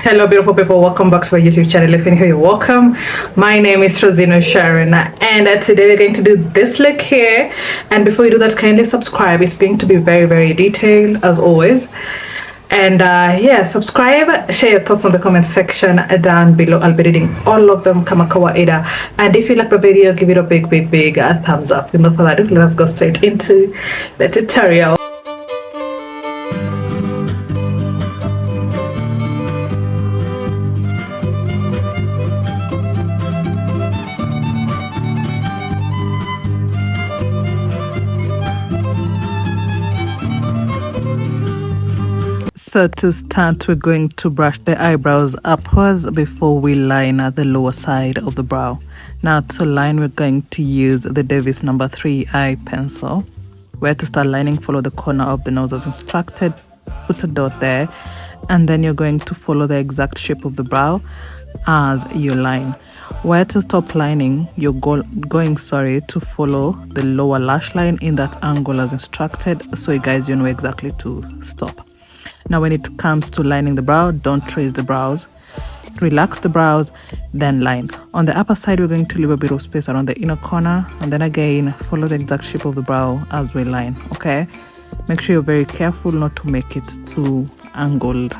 Hello beautiful people, welcome back to my YouTube channel. If you're new, you're welcome. My name is Rosina Sharon, and today we're going to do this look here. And before you do that, kindly subscribe. It's going to be very detailed as always. And yeah, subscribe, share your thoughts on the comment section down below. I'll be reading all of them kama kawaida. And if you like the video, give it a big thumbs up. Without further ado, let's go straight into the tutorial. So to start, we're going to brush the eyebrows upwards before we line the lower side of the brow. Now to line, we're going to use the Davis number 3 eye pencil. Where to start lining, follow the corner of the nose as instructed, put a dot there, and then you're going to follow the exact shape of the brow as you line. Where to stop lining, you're going to follow the lower lash line in that angle as instructed, so you guys, you know exactly to stop. Now when it comes to lining the brow, don't trace the brows. Relax the brows, then line. On the upper side, we're going to leave a bit of space around the inner corner, and then again, follow the exact shape of the brow as we line, okay? Make sure you're very careful not to make it too angled.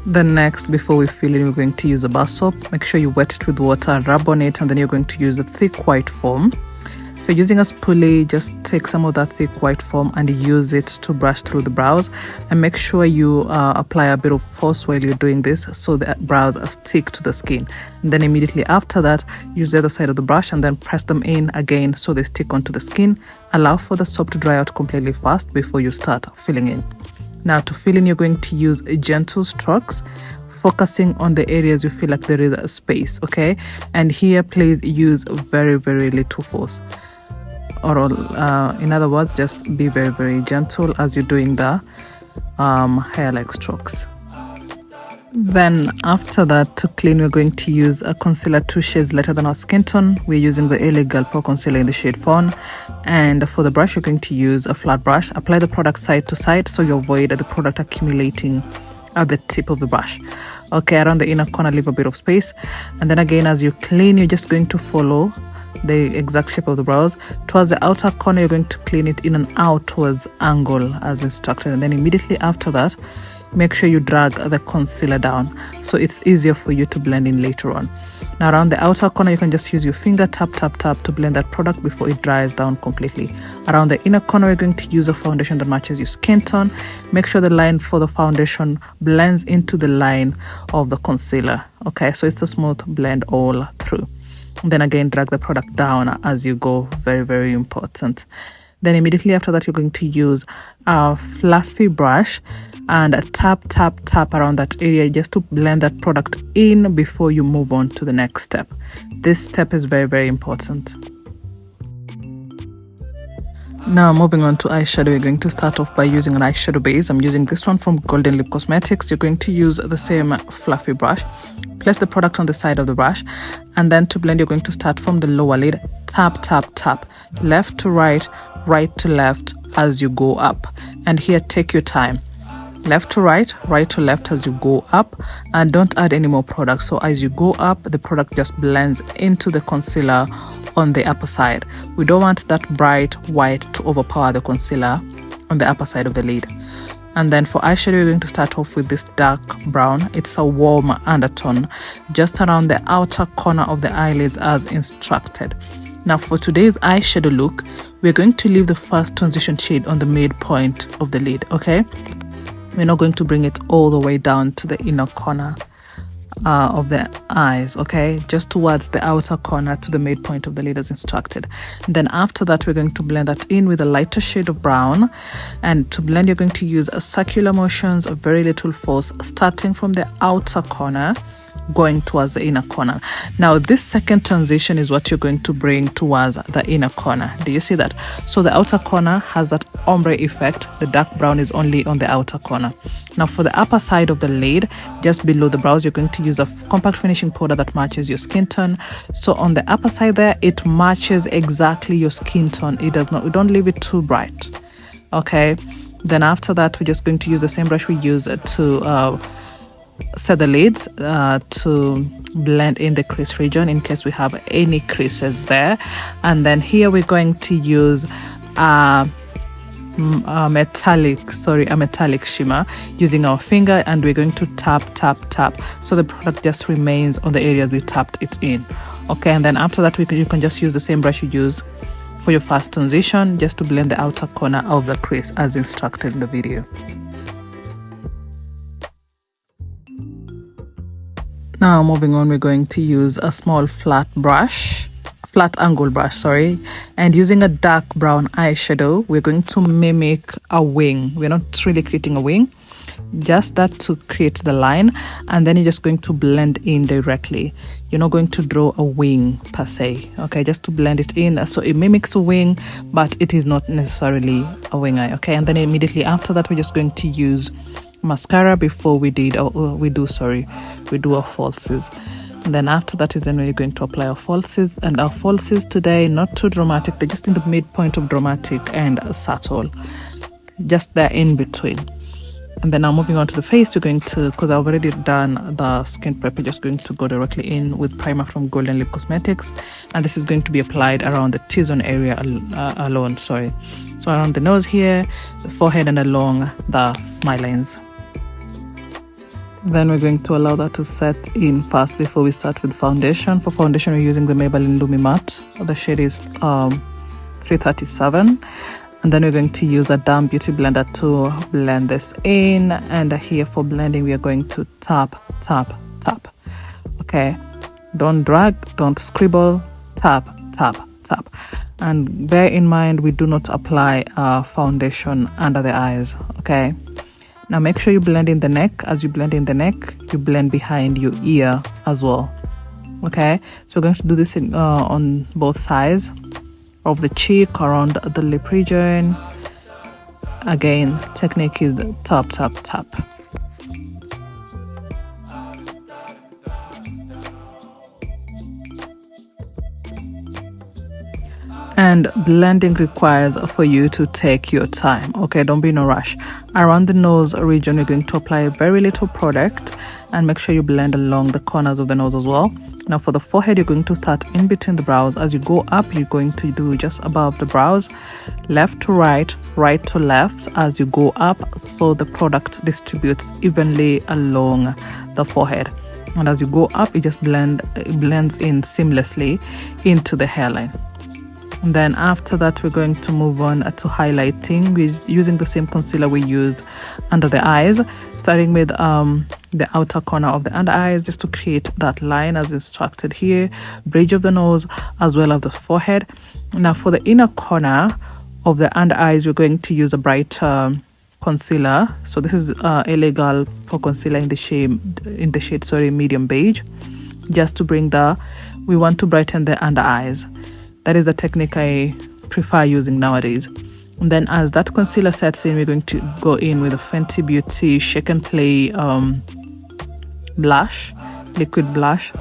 Then next, before we fill in, we're going to use a bar soap. Make sure you wet it with water, rub on it, and then you're going to use a thick white foam. So using a spoolie, just take some of that thick white foam and use it to brush through the brows, and make sure you apply a bit of force while you're doing this so the brows stick to the skin. And then immediately after that, use the other side of the brush and then press them in again so they stick onto the skin. Allow for the soap to dry out completely fast before you start filling in. Now to fill in, you're going to use gentle strokes, focusing on the areas you feel like there is a space, okay? And here, please use very little force. Or in other words, just be very gentle as you're doing the hair-like strokes. Then after that, to clean, we're going to use a concealer 2 shades lighter than our skin tone. We're using the LA Girl Pro Concealer in the shade Fawn. And for the brush, you're going to use a flat brush. Apply the product side to side so you avoid the product accumulating at the tip of the brush. Okay, around the inner corner, leave a bit of space. And then again, as you clean, you're just going to follow the exact shape of the brows. Towards the outer corner, you're going to clean it in an outwards angle as instructed, and then immediately after that, make sure you drag the concealer down so it's easier for you to blend in later on. Now around the outer corner, you can just use your finger, tap to blend that product before it dries down completely. Around the inner corner, we're going to use a foundation that matches your skin tone. Make sure the line for the foundation blends into the line of the concealer, okay, so it's a smooth blend all through. Then again, drag the product down as you go, very important. Then immediately after that, you're going to use a fluffy brush and tap around that area just to blend that product in before you move on to the next step. This step is very important. Now moving on to eyeshadow, we're going to start off by using an eyeshadow base. I'm using this one from Golden Lip Cosmetics. You're going to use the same fluffy brush. Place the product on the side of the brush, and then to blend, you're going to start from the lower lid. Tap, left to right, right to left as you go up. And here, take your time. Left to right, right to left as you go up, and don't add any more product. So as you go up, the product just blends into the concealer on the upper side. We don't want that bright white to overpower the concealer on the upper side of the lid. And then for eyeshadow, we're going to start off with this dark brown. It's a warm undertone just around the outer corner of the eyelids as instructed. Now for today's eyeshadow look, we're going to leave the first transition shade on the midpoint of the lid, okay? We're not going to bring it all the way down to the inner corner of the eyes, okay, just towards the outer corner to the midpoint of the lid as instructed. And then after that, we're going to blend that in with a lighter shade of brown, and to blend, you're going to use a circular motions, a very little force, starting from the outer corner going towards the inner corner. Now this second transition is what you're going to bring towards the inner corner. Do you see that? So the outer corner has that ombre effect. The dark brown is only on the outer corner. Now for the upper side of the lid, just below the brows, you're going to use a compact finishing powder that matches your skin tone. So on the upper side there, it matches exactly your skin tone. It does not, we don't leave it too bright, okay? Then after that, we're just going to use the same brush we use to set the lids to blend in the crease region in case we have any creases there. And then here we're going to use a metallic shimmer using our finger, and we're going to tap so the product just remains on the areas we tapped it in. Okay, and then after that you can just use the same brush you use for your first transition just to blend the outer corner of the crease as instructed in the video. Now moving on, we're going to use a small flat angle brush, and using a dark brown eyeshadow, we're going to mimic a wing. We're not really creating a wing, just that to create the line, and then you're just going to blend in directly. You're not going to draw a wing per se, okay, just to blend it in so it mimics a wing, but it is not necessarily a wing eye. Okay, and then immediately after that, we're just going to use mascara before we do our falsies. And then after that is when we're going to apply our falsies, and our falsies today not too dramatic, they're just in the midpoint of dramatic and subtle, just there in between. And then now moving on to the face, we're going to, because I've already done the skin prep, we're just going to go directly in with primer from Golden Lip Cosmetics, and this is going to be applied around the T-zone area alone, so around the nose here, the forehead, and along the smile lines. Then we're going to allow that to set in first before we start with foundation. For foundation, we're using the Maybelline Lumi Matte. The shade is 337. And then we're going to use a damp beauty blender to blend this in. And here for blending, we are going to tap. Okay, don't drag, don't scribble, tap. And bear in mind, we do not apply foundation under the eyes, okay? Now make sure you blend in the neck. As you blend in the neck, you blend behind your ear as well. Okay, so we're going to do this on both sides of the cheek, around the lip region. Again, technique is tap. And blending requires for you to take your time, okay? Don't be in a rush. Around the nose region, you're going to apply very little product and make sure you blend along the corners of the nose as well. Now for the forehead, you're going to start in between the brows. As you go up, you're going to do just above the brows, left to right, right to left as you go up, so the product distributes evenly along the forehead. And as you go up, it just blends in seamlessly into the hairline. And then after that, we're going to move on to highlighting. We're using the same concealer we used under the eyes, starting with the outer corner of the under eyes just to create that line as instructed here, bridge of the nose as well as the forehead. Now for the inner corner of the under eyes, we're going to use a bright concealer. So this is LA Girl for concealer in the shade medium beige, just to bring we want to brighten the under eyes. That is a technique I prefer using nowadays. And then as that concealer sets in, we're going to go in with a Fenty Beauty Shake and Play blush, liquid blush,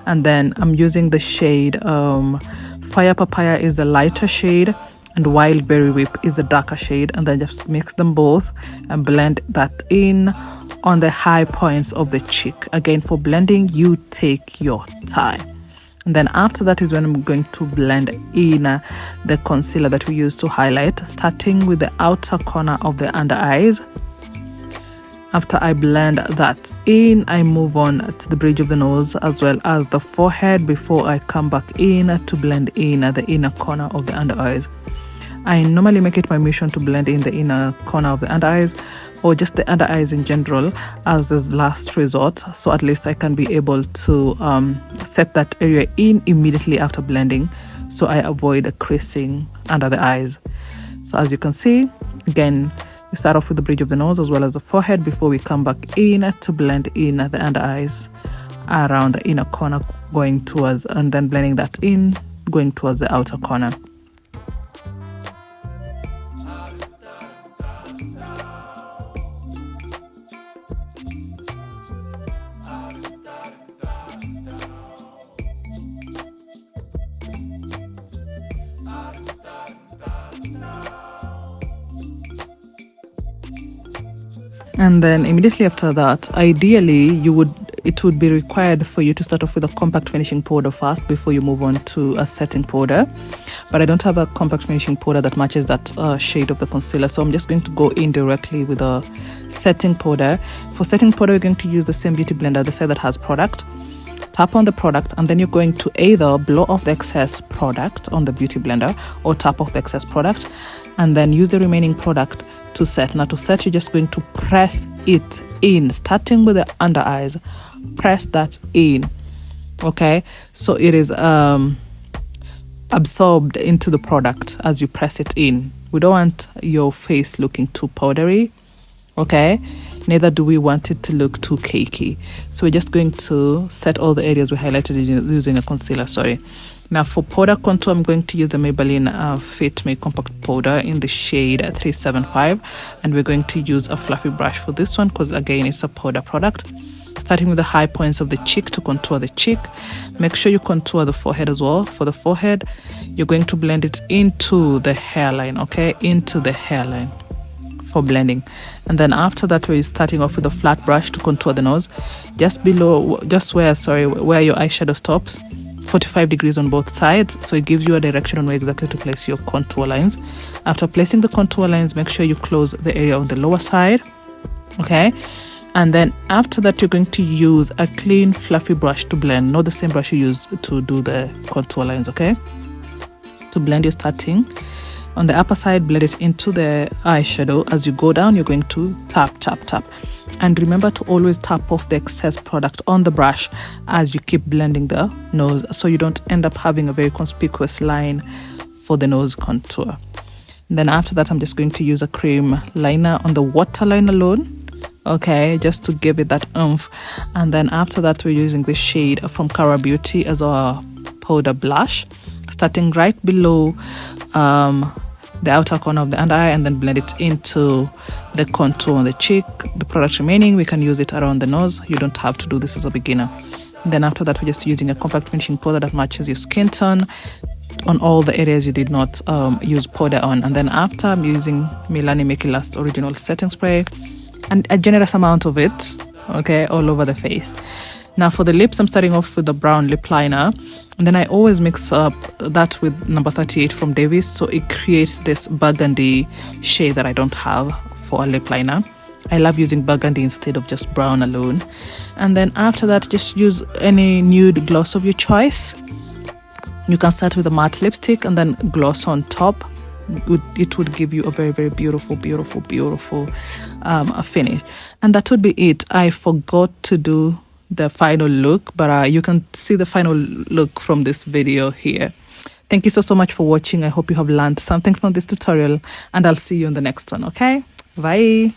and then I'm using the shade Fire Papaya is the lighter shade and Wild Berry Whip is the darker shade, and then just mix them both and blend that in on the high points of the cheek. Again, for blending, you take your time. And then after that is when I'm going to blend in the concealer that we used to highlight, starting with the outer corner of the under eyes. After I blend that in, I move on to the bridge of the nose as well as the forehead before I come back in to blend in the inner corner of the under eyes. I normally make it my mission to blend in the inner corner of the under eyes, or just the under eyes in general, as the last resort, so at least I can be able to set that area in immediately after blending, so I avoid creasing under the eyes. So as you can see, again, we start off with the bridge of the nose as well as the forehead before we come back in to blend in the under eyes around the inner corner, going towards, and then blending that in going towards the outer corner. And then immediately after that, ideally it would be required for you to start off with a compact finishing powder first before you move on to a setting powder. But I don't have a compact finishing powder that matches that shade of the concealer, so I'm just going to go in directly with a setting powder. For setting powder, we're going to use the same beauty blender, the side that has product. Tap on the product, and then you're going to either blow off the excess product on the beauty blender or tap off the excess product, and then use the remaining product to set. Now to set, you're just going to press it in, starting with the under eyes. Press that in, okay? So it is absorbed into the product as you press it in. We don't want your face looking too powdery, okay? Neither do we want it to look too cakey. So we're just going to set all the areas we highlighted using a concealer, sorry. Now for powder contour, I'm going to use the Maybelline Fit Me Compact Powder in the shade 375. And we're going to use a fluffy brush for this one because again, it's a powder product. Starting with the high points of the cheek to contour the cheek. Make sure you contour the forehead as well. For the forehead, you're going to blend it into the hairline, okay? Into the hairline for blending. And then after that, we're starting off with a flat brush to contour the nose. Just below, just where your eyeshadow stops. 45 degrees on both sides, so it gives you a direction on where exactly to place your contour lines. After placing the contour lines, make sure you close the area on the lower side, okay? And then after that, you're going to use a clean fluffy brush to blend, not the same brush you use to do the contour lines, okay? To blend, you're starting on the upper side, blend it into the eyeshadow. As you go down, you're going to tap, tap, tap. And remember to always tap off the excess product on the brush as you keep blending the nose, so you don't end up having a very conspicuous line for the nose contour. And then after that, I'm just going to use a cream liner on the waterline alone, okay, just to give it that oomph. And then after that, we're using this shade from Cara Beauty as our powder blush, starting right below the outer corner of the under eye, and then blend it into the contour on the cheek. The product remaining, we can use it around the nose. You don't have to do this as a beginner. And then after that, we're just using a compact finishing powder that matches your skin tone on all the areas you did not use powder on. And then after, I'm using Milani Make It Last Original Setting Spray, and a generous amount of it, okay, all over the face. Now for the lips, I'm starting off with the brown lip liner, and then I always mix up that with number 38 from Davis, so it creates this burgundy shade that I don't have for a lip liner. I love using burgundy instead of just brown alone. And then after that, just use any nude gloss of your choice. You can start with a matte lipstick and then gloss on top. It would give you a very, very beautiful, beautiful, beautiful finish. And that would be it. I forgot to do the final look, but you can see the final look from this video here. Thank you so much for watching. I hope you have learned something from this tutorial, and I'll see you in the next one. Okay, bye.